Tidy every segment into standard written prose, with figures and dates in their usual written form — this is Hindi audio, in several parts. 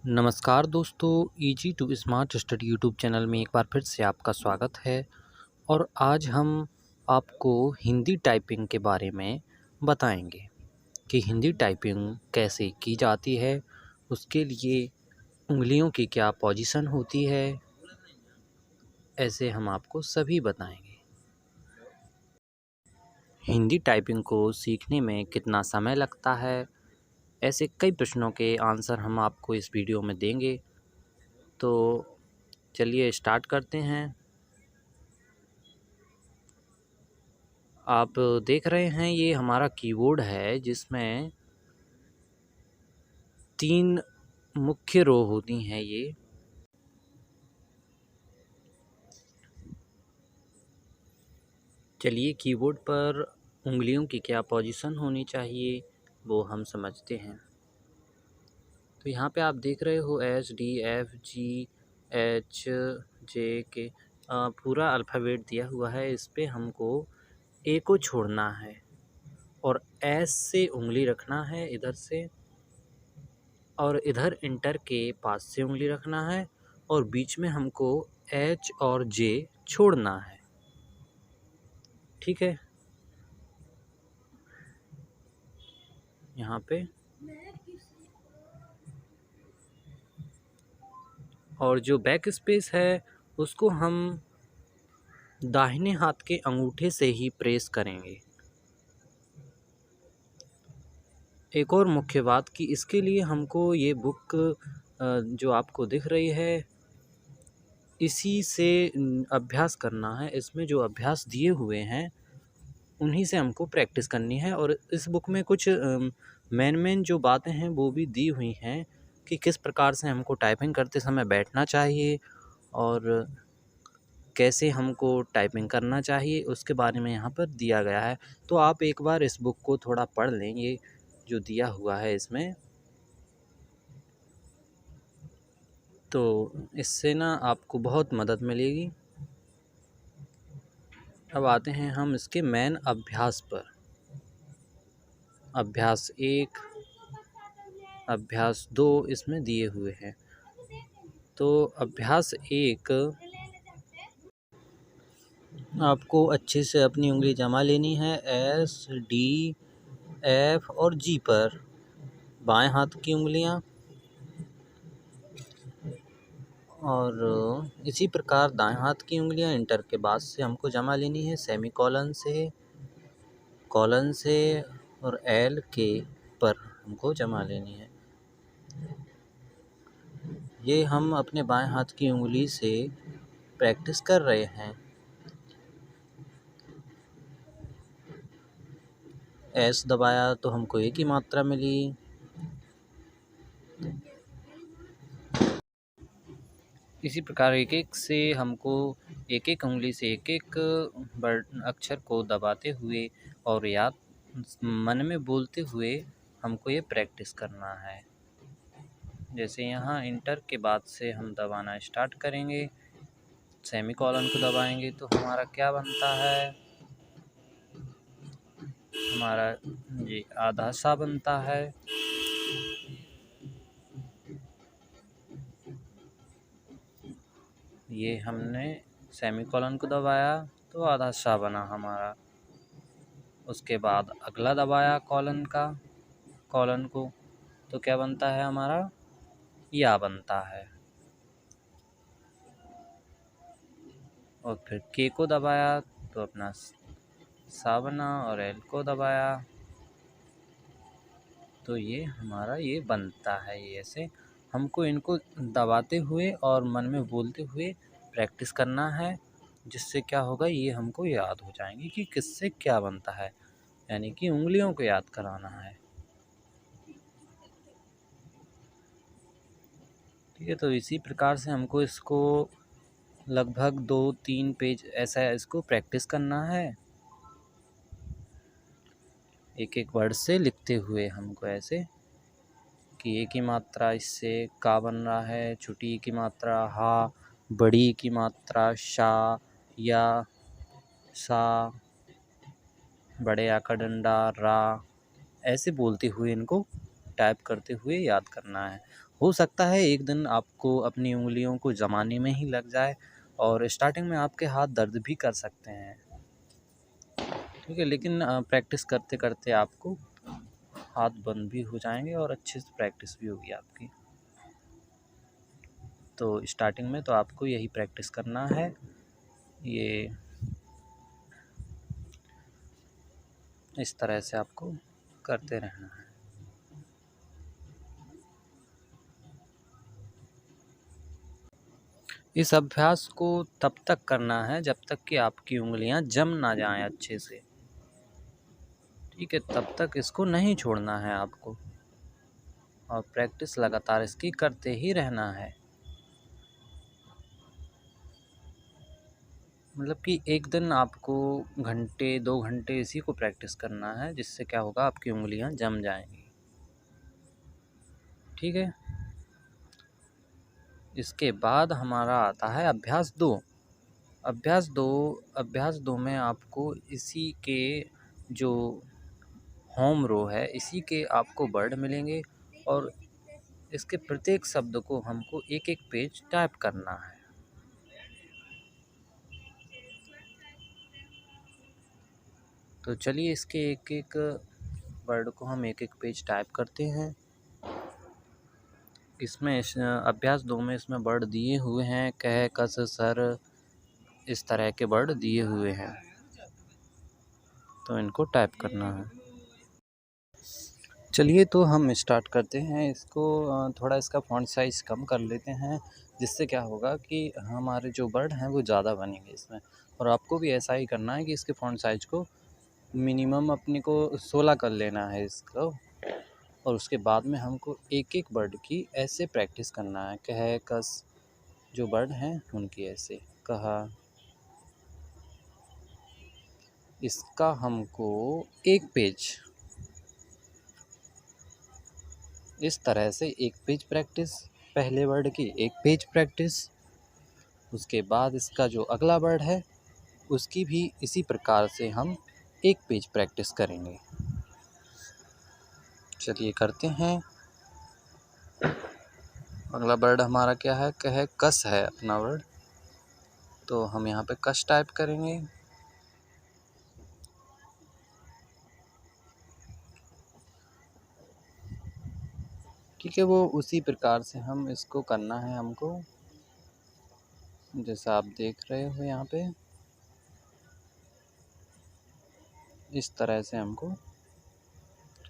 नमस्कार दोस्तों, easy to smart study YouTube channel में एक बार फिर से आपका स्वागत है। और आज हम आपको हिंदी टाइपिंग के बारे में बताएंगे कि हिंदी टाइपिंग कैसे की जाती है, उसके लिए उंगलियों की क्या पोजीशन होती है, ऐसे हम आपको सभी बताएंगे। हिंदी टाइपिंग को सीखने में कितना समय लगता है, ऐसे कई प्रश्नों के आंसर हम आपको इस वीडियो में देंगे। तो चलिए स्टार्ट करते हैं। आप देख रहे हैं ये हमारा कीबोर्ड है जिसमें 3 मुख्य रो होती हैं ये। चलिए कीबोर्ड पर उंगलियों की क्या पोजीशन होनी चाहिए वो हम समझते हैं। तो यहाँ पे आप देख रहे हो SDFGHJ पूरा अल्फ़ाबेट दिया हुआ है। इस पे हमको ए को छोड़ना है और एस से उंगली रखना है इधर से, और इधर इंटर के पास से उंगली रखना है और बीच में हमको एच और जे छोड़ना है। ठीक है, यहाँ पे और जो बैक स्पेस है उसको हम दाहिने हाथ के अंगूठे से ही प्रेस करेंगे। एक और मुख्य बात कि इसके लिए हमको ये बुक जो आपको दिख रही है इसी से अभ्यास करना है। इसमें जो अभ्यास दिए हुए हैं उन्हीं से हमको प्रैक्टिस करनी है। और इस बुक में कुछ मेन जो बातें हैं वो भी दी हुई हैं कि किस प्रकार से हमको टाइपिंग करते समय बैठना चाहिए और कैसे हमको टाइपिंग करना चाहिए, उसके बारे में यहाँ पर दिया गया है। तो आप एक बार इस बुक को थोड़ा पढ़ लें, ये जो दिया हुआ है इसमें, तो इससे ना आपको बहुत मदद मिलेगी। अब आते हैं हम इसके मेन अभ्यास पर। अभ्यास 1, अभ्यास 2 इसमें दिए हुए हैं। तो अभ्यास 1 आपको अच्छे से अपनी उंगली जमा लेनी है SDF और G पर, बाएं हाथ की उंगलियां, और इसी प्रकार दाएं हाथ की उंगलियां इंटर के बाद से हमको जमा लेनी है सेमी कॉलन से, कॉलन से और L के पर हमको जमा लेनी है। ये हम अपने बाएं हाथ की उंगली से प्रैक्टिस कर रहे हैं। S दबाया तो हमको एक ही मात्रा मिली। इसी प्रकार एक एक से हमको एक एक उंगली से एक एक वर्ड अक्षर को दबाते हुए और याद मन में बोलते हुए हमको ये प्रैक्टिस करना है। जैसे यहाँ इंटर के बाद से हम दबाना स्टार्ट करेंगे, सेमी कॉलन को दबाएंगे तो हमारा क्या बनता है, हमारा ये आधा सा बनता है। ये हमने सेमी कॉलन को दबाया तो आधा सा बना हमारा। उसके बाद अगला दबाया कॉलन को तो क्या बनता है हमारा, या बनता है। और फिर के को दबाया तो अपना सा बना, और एल को दबाया तो ये हमारा ये बनता है। ये ऐसे हमको इनको दबाते हुए और मन में बोलते हुए प्रैक्टिस करना है, जिससे क्या होगा ये हमको याद हो जाएंगे कि किससे क्या बनता है, यानी कि उंगलियों को याद कराना है। ठीक है, तो इसी प्रकार से हमको इसको लगभग 2-3 पेज ऐसा इसको प्रैक्टिस करना है, एक एक वर्ड से लिखते हुए हमको ऐसे कि ए की मात्रा इससे का बन रहा है, छोटी ई की मात्रा हा, बड़ी ई की मात्रा शा या सा, बड़े आ का डंडा रा, ऐसे बोलते हुए इनको टाइप करते हुए याद करना है। हो सकता है एक दिन आपको अपनी उँगलियों को जमाने में ही लग जाए और स्टार्टिंग में आपके हाथ दर्द भी कर सकते हैं, ठीक है। लेकिन प्रैक्टिस करते करते आपको हाथ बंद भी हो जाएंगे और अच्छे से प्रैक्टिस भी होगी आपकी। तो स्टार्टिंग में तो आपको यही प्रैक्टिस करना है, ये इस तरह से आपको करते रहना है। इस अभ्यास को तब तक करना है जब तक कि आपकी उंगलियां जम ना जाएं अच्छे से, ठीक है। तब तक इसको नहीं छोड़ना है आपको और प्रैक्टिस लगातार इसकी करते ही रहना है। मतलब कि एक दिन आपको घंटे 2 घंटे इसी को प्रैक्टिस करना है, जिससे क्या होगा आपकी उंगलियां जम जाएंगी, ठीक है। इसके बाद हमारा आता है अभ्यास 2। अभ्यास 2 में आपको इसी के जो होम रो है, इसी के आपको वर्ड मिलेंगे और इसके प्रत्येक शब्द को हमको एक एक पेज टाइप करना है। तो चलिए इसके एक एक वर्ड को हम एक एक पेज टाइप करते हैं। इसमें अभ्यास 2 में इसमें वर्ड दिए हुए हैं, कह, कस, सर, इस तरह के वर्ड दिए हुए हैं, तो इनको टाइप करना है। चलिए तो हम स्टार्ट करते हैं इसको। थोड़ा इसका फ़ॉन्ट साइज़ कम कर लेते हैं, जिससे क्या होगा कि हमारे जो वर्ड हैं वो ज़्यादा बनेंगे इसमें। और आपको भी ऐसा ही करना है कि इसके फ़ॉन्ट साइज़ को मिनिमम अपने को 16 कर लेना है इसको। और उसके बाद में हमको एक एक वर्ड की ऐसे प्रैक्टिस करना है, कह, कस, जो वर्ड हैं उनकी ऐसे। कहा, इसका हमको एक पेज, इस तरह से एक पेज प्रैक्टिस, पहले वर्ड की एक पेज प्रैक्टिस, उसके बाद इसका जो अगला वर्ड है उसकी भी इसी प्रकार से हम एक पेज प्रैक्टिस करेंगे। चलिए करते हैं। अगला वर्ड हमारा क्या है, कह, कस है अपना वर्ड, तो हम यहाँ पे कस टाइप करेंगे। ठीक है, वो उसी प्रकार से हम इसको करना है हमको, जैसा आप देख रहे हो यहाँ पे, इस तरह से हमको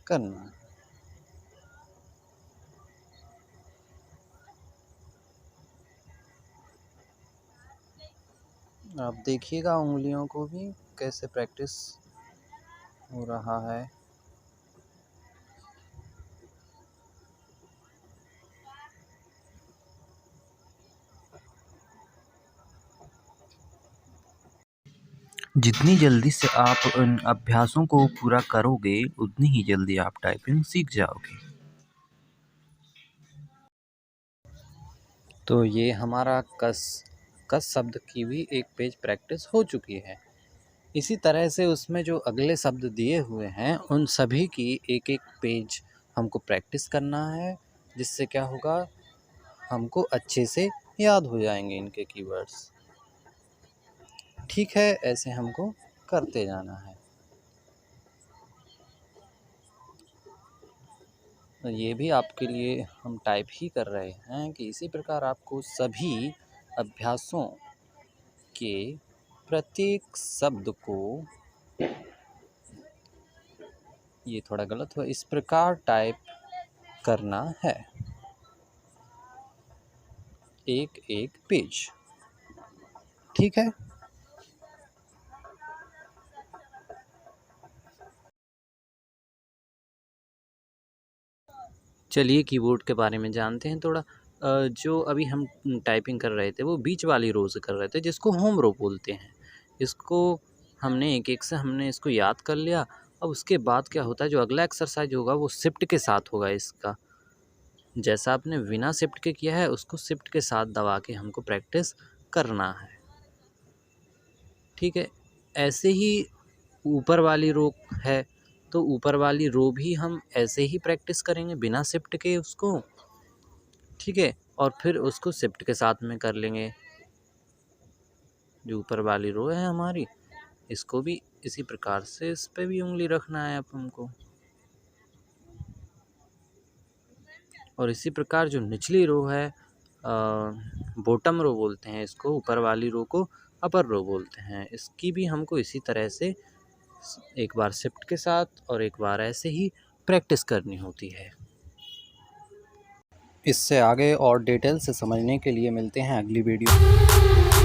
करना है। आप देखिएगा उंगलियों को भी कैसे प्रैक्टिस हो रहा है। जितनी जल्दी से आप इन अभ्यासों को पूरा करोगे उतनी ही जल्दी आप टाइपिंग सीख जाओगे। तो ये हमारा कस शब्द की भी एक पेज प्रैक्टिस हो चुकी है। इसी तरह से उसमें जो अगले शब्द दिए हुए हैं उन सभी की एक एक पेज हमको प्रैक्टिस करना है, जिससे क्या होगा हमको अच्छे से याद हो जाएंगे इनके कीवर्ड्स। ठीक है, ऐसे हमको करते जाना है। तो ये भी आपके लिए हम टाइप ही कर रहे हैं कि इसी प्रकार आपको सभी अभ्यासों के प्रत्येक शब्द को, ये थोड़ा गलत हुआ, इस प्रकार टाइप करना है, एक एक पेज। ठीक है। चलिए कीबोर्ड के बारे में जानते हैं थोड़ा। जो अभी हम टाइपिंग कर रहे थे वो बीच वाली रो से कर रहे थे, जिसको होम रो बोलते हैं। इसको हमने एक एक से हमने इसको याद कर लिया। अब उसके बाद क्या होता है, जो अगला एक्सरसाइज होगा वो शिफ्ट के साथ होगा इसका। जैसा आपने बिना शिफ्ट के किया है उसको शिफ्ट के साथ दबा के हमको प्रैक्टिस करना है। ठीक है, ऐसे ही ऊपर वाली रो है तो ऊपर वाली रो भी हम ऐसे ही प्रैक्टिस करेंगे बिना शिफ्ट के उसको। ठीक है। और फिर उसको शिफ्ट के साथ में कर लेंगे। जो ऊपर वाली रो है हमारी, इसको भी इसी प्रकार से इस पे भी उंगली रखना है अब हमको। और इसी प्रकार जो निचली रो है, बॉटम रो बोलते हैं इसको, ऊपर वाली रो को अपर रो बोलते हैं, इसकी भी हमको इसी तरह से एक बार शिफ्ट के साथ और एक बार ऐसे ही प्रैक्टिस करनी होती है। इससे आगे और डिटेल से समझने के लिए मिलते हैं अगली वीडियो।